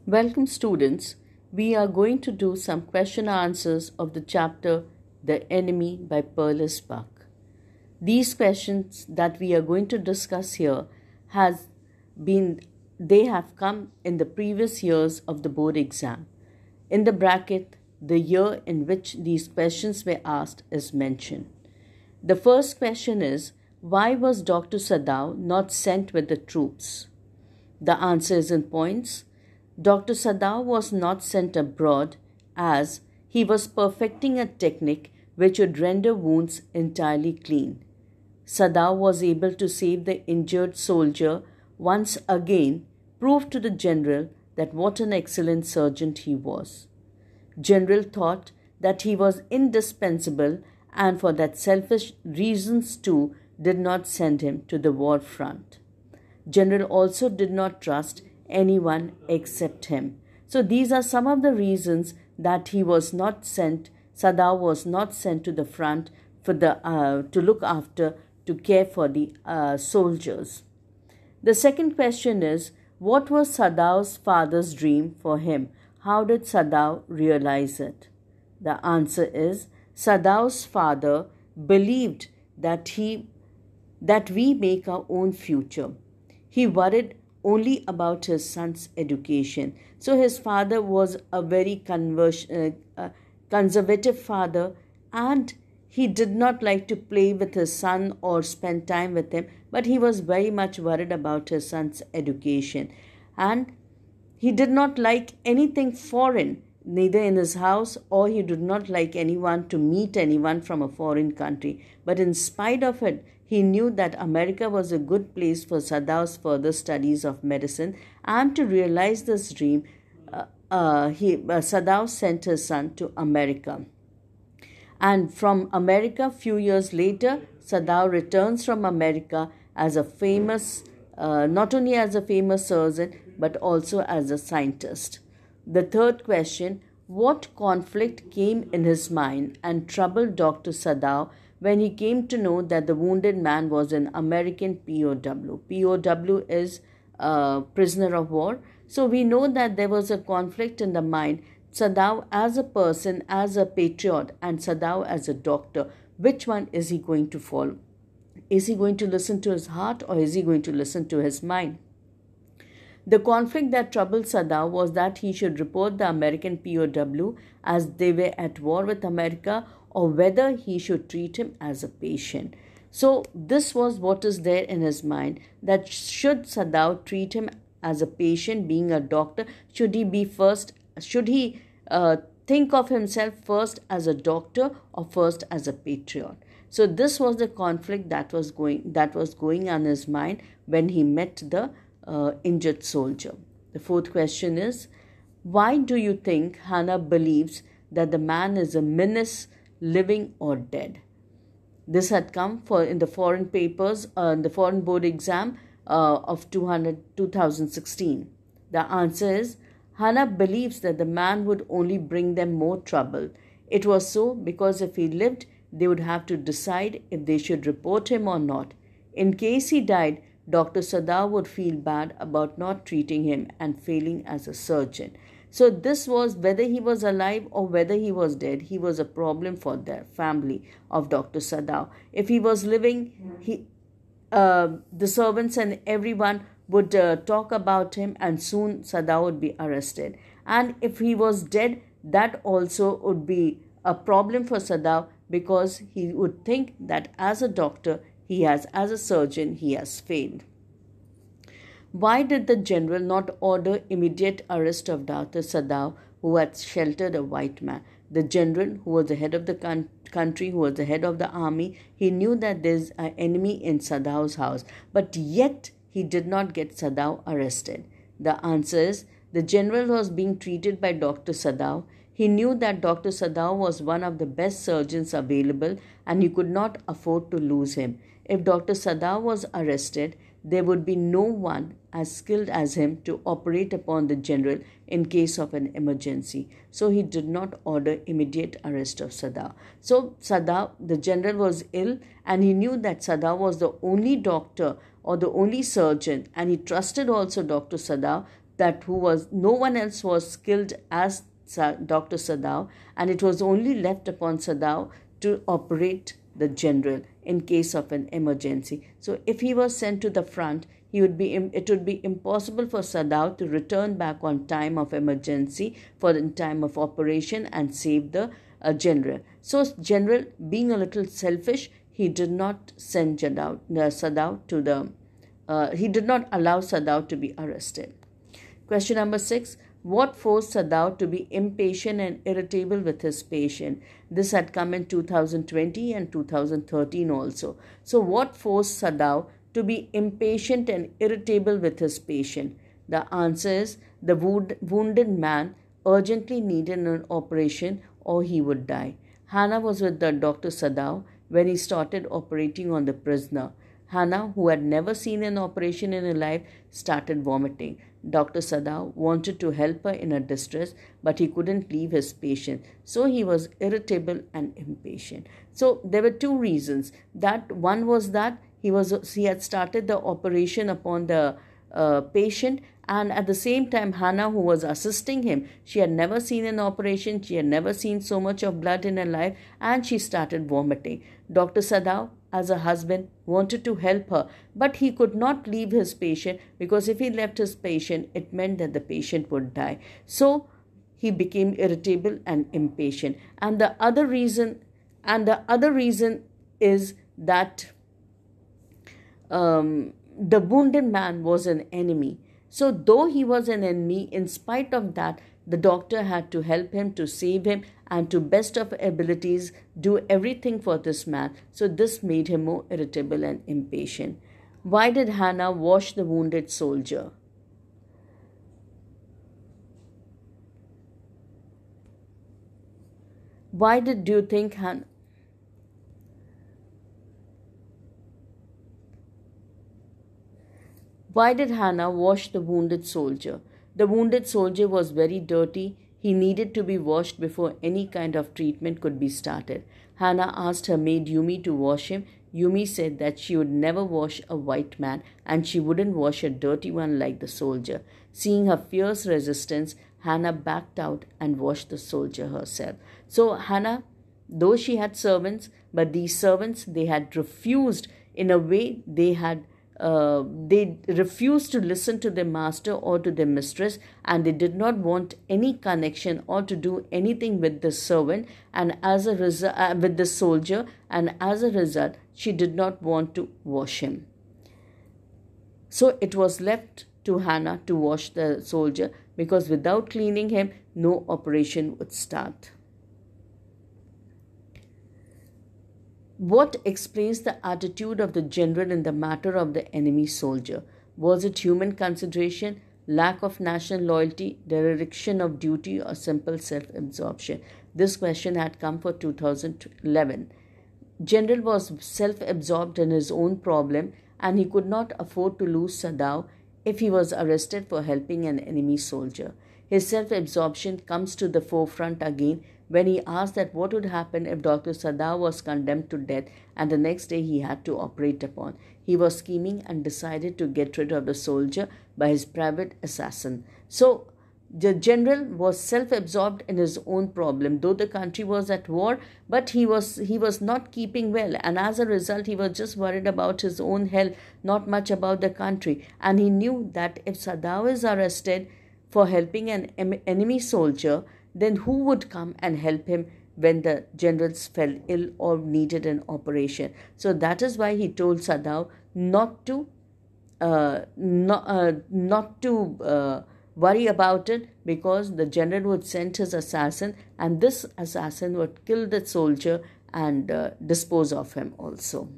Welcome students, we are going to do some question answers of the chapter The Enemy by S.Buck. These questions that we are going to discuss here they have come in the previous years of the board exam. In the bracket, the year in which these questions were asked is mentioned. The first question is, why was Dr. Saddam not sent with the troops? The answer is in points. Dr. Saddam was not sent abroad as he was perfecting a technique which would render wounds entirely clean. Saddam was able to save the injured soldier once again, proved to the general that what an excellent surgeon he was. General thought that he was indispensable and for that selfish reasons too did not send him to the war front. General also did not trust anyone except him. So these are some of the reasons that Saddam was not sent to the front for to look after, to care for the soldiers. The second question is, what was Saddam's father's dream for him? How did Saddam realize it? The answer is, Saddam's father believed that we make our own future. He worried only about his son's education. So his father was a very conservative father, and he did not like to play with his son or spend time with him, but he was very much worried about his son's education. And he did not like anything foreign, neither in his house, or he did not like anyone to meet anyone from a foreign country. But in spite of it, he knew that America was a good place for Saddam's further studies of medicine, and to realize this dream, Saddam sent his son to America. And from America, few years later, Saddam returns from America as a famous, not only as a famous surgeon, but also as a scientist. The third question, what conflict came in his mind and troubled Dr. Saddam when he came to know that the wounded man was an American POW? POW is prisoner of war. So we know that there was a conflict in the mind. Saddam as a person, as a patriot, and Saddam as a doctor. Which one is he going to follow? Is he going to listen to his heart, or is he going to listen to his mind? The conflict that troubled Saddam was that he should report the American POW as they were at war with America, or whether he should treat him as a patient. So this was what is there in his mind, that should Saddam treat him as a patient, being a doctor, should he think of himself first as a doctor or first as a patriot? So this was the conflict that was going on his mind when he met the injured soldier. The fourth question is, why do you think Hana believes that the man is a menace, living or dead? This had come in the foreign papers, the foreign board exam of 2016. The answer is, Hana believes that the man would only bring them more trouble. It was so because if he lived, they would have to decide if they should report him or not. In case he died, Dr. Saddam would feel bad about not treating him and failing as a surgeon. So this was, whether he was alive or whether he was dead, he was a problem for the family of Dr. Saddam. If he was living, the servants and everyone would talk about him, and soon Saddam would be arrested. And if he was dead, that also would be a problem for Saddam, because he would think that as a doctor, as a surgeon, he has failed. Why did the general not order immediate arrest of Dr. Saddam, who had sheltered a white man? The general, who was the head of the country, who was the head of the army, he knew that there's an enemy in Saddam's house, but yet he did not get Saddam arrested. The answer is, the general was being treated by Dr. Saddam. He knew that Dr. Saddam was one of the best surgeons available, and he could not afford to lose him. If Dr. Saddam was arrested, there would be no one as skilled as him to operate upon the general in case of an emergency. So he did not order immediate arrest of Saddam. So Saddam, the general, was ill, and he knew that Saddam was the only doctor or the only surgeon, and he trusted also Dr. Saddam that no one else was skilled as Dr. Saddam, and it was only left upon Saddam to operate the general in case of an emergency. So if he was sent to the front, it would be impossible for Saddam to return back on time of emergency for in time of operation and save the general. So general, being a little selfish, he did not send Saddam to the he did not allow Saddam to be arrested. Question number 6. What forced Saddam to be impatient and irritable with his patient? This had come in 2020 and 2013 also. So what forced Saddam to be impatient and irritable with his patient? The answer is the wounded man urgently needed an operation or he would die. Hana was with the Dr. Saddam when he started operating on the prisoner. Hana, who had never seen an operation in her life, started vomiting. Dr. Saddam wanted to help her in her distress, but he couldn't leave his patient. So he was irritable and impatient. So there were two reasons. That one was that he had started the operation upon the patient, and at the same time Hana, who was assisting him, she had never seen an operation, she had never seen so much of blood in her life, and she started vomiting. Dr. Saddam, as a husband, wanted to help her, but he could not leave his patient, because if he left his patient, it meant that the patient would die. So he became irritable and impatient. And the other reason is that the wounded man was an enemy. So though he was an enemy, in spite of that, the doctor had to help him, to save him, and to best of abilities do everything for this man. So this made him more irritable and impatient. Why did Hana wash the wounded soldier? Why do you think Hana... Why did Hana wash the wounded soldier? The wounded soldier was very dirty. He needed to be washed before any kind of treatment could be started. Hana asked her maid Yumi to wash him. Yumi said that she would never wash a white man and she wouldn't wash a dirty one like the soldier. Seeing her fierce resistance, Hana backed out and washed the soldier herself. So Hana, though she had servants, but these servants, they had refused, in a way they refused to listen to their master or to their mistress, and they did not want any connection or to do anything with the servant and as a result with the soldier, and as a result she did not want to wash him. So it was left to Hana to wash the soldier, because without cleaning him no operation would start. What explains the attitude of the general in the matter of the enemy soldier? Was it human consideration, lack of national loyalty, dereliction of duty, or simple self-absorption? This question had come for 2011. General was self-absorbed in his own problem, and he could not afford to lose Saddam if he was arrested for helping an enemy soldier. His self-absorption comes to the forefront again when he asked that what would happen if Dr. Saddam was condemned to death and the next day he had to operate upon. He was scheming and decided to get rid of the soldier by his private assassin. So the general was self-absorbed in his own problem, though the country was at war, but he was not keeping well, and as a result he was just worried about his own health, not much about the country. And he knew that if Saddam is arrested for helping an enemy soldier, then who would come and help him when the generals fell ill or needed an operation? So that is why he told Saddam not to worry about it, because the general would send his assassin, and this assassin would kill the soldier and dispose of him also.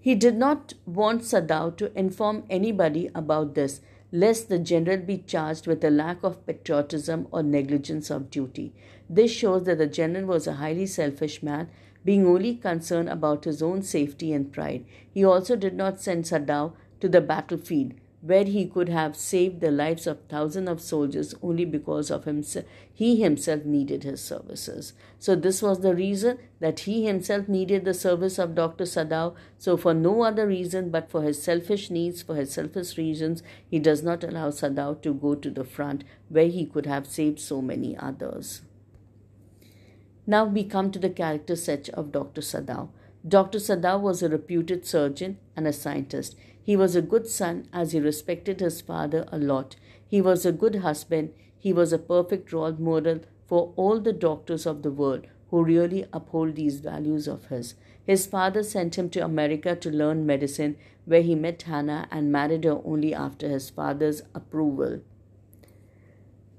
He did not want Saddam to inform anybody about this, lest the general be charged with a lack of patriotism or negligence of duty. This shows that the general was a highly selfish man, being only concerned about his own safety and pride. He also did not send Saddam to the battlefield where he could have saved the lives of thousands of soldiers only because of himself. He himself needed his services. So this was the reason that he himself needed the service of Dr. Saddam. So for no other reason but for his selfish needs, for his selfish reasons, he does not allow Saddam to go to the front where he could have saved so many others. Now we come to the character sketch of Dr. Saddam. Dr. Saddam was a reputed surgeon and a scientist. He was a good son as he respected his father a lot. He was a good husband. He was a perfect role model for all the doctors of the world who really uphold these values of his. His father sent him to America to learn medicine, where he met Hana and married her only after his father's approval.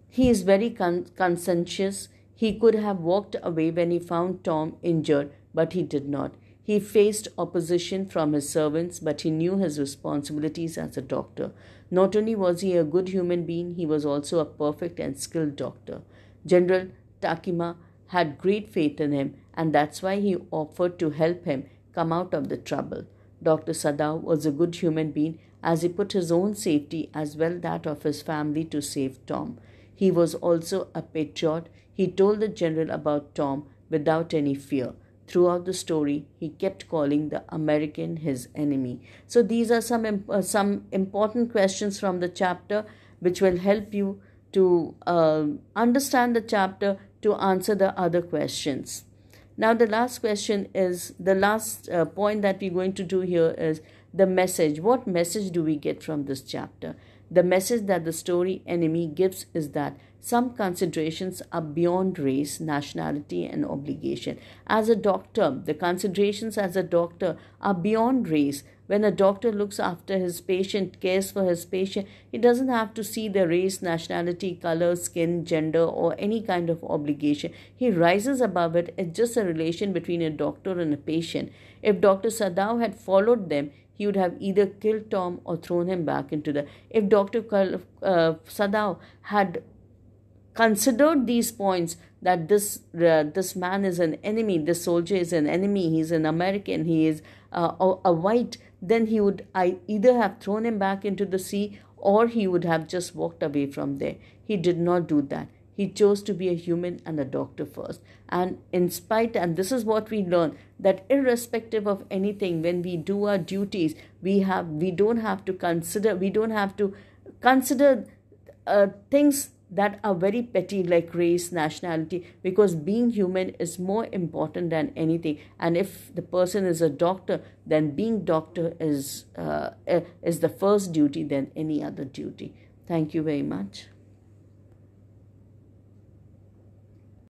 He is very conscientious. He could have walked away when he found Tom injured, but he did not. He faced opposition from his servants, but he knew his responsibilities as a doctor. Not only was he a good human being, he was also a perfect and skilled doctor. General Takima had great faith in him, and that's why he offered to help him come out of the trouble. Dr. Saddam was a good human being as he put his own safety as well that of his family to save Tom. He was also a patriot. He told the general about Tom without any fear. Throughout the story, he kept calling the American his enemy. So these are some important questions from the chapter which will help you to understand the chapter to answer the other questions. Now the last question is, the last point that we're going to do here is the message. What message do we get from this chapter? The message that the story Enemy gives is that some considerations are beyond race, nationality, and obligation. As a doctor, the considerations as a doctor are beyond race. When a doctor looks after his patient, cares for his patient, he doesn't have to see the race, nationality, color, skin, gender, or any kind of obligation. He rises above it. It's just a relation between a doctor and a patient. If Dr. Saddam had followed them, he would have either killed Tom or thrown him back into the... If Dr. Saddam had considered these points, that this man is an enemy, this soldier is an enemy, he's an American, he is a white, then he would either have thrown him back into the sea or he would have just walked away from there. He did not do that. He chose to be a human and a doctor first. And and this is what we learn, that irrespective of anything, when we do our duties, we don't have to consider things that are very petty like race, nationality, because being human is more important than anything. And if the person is a doctor, then being doctor is the first duty than any other duty. Thank you very much.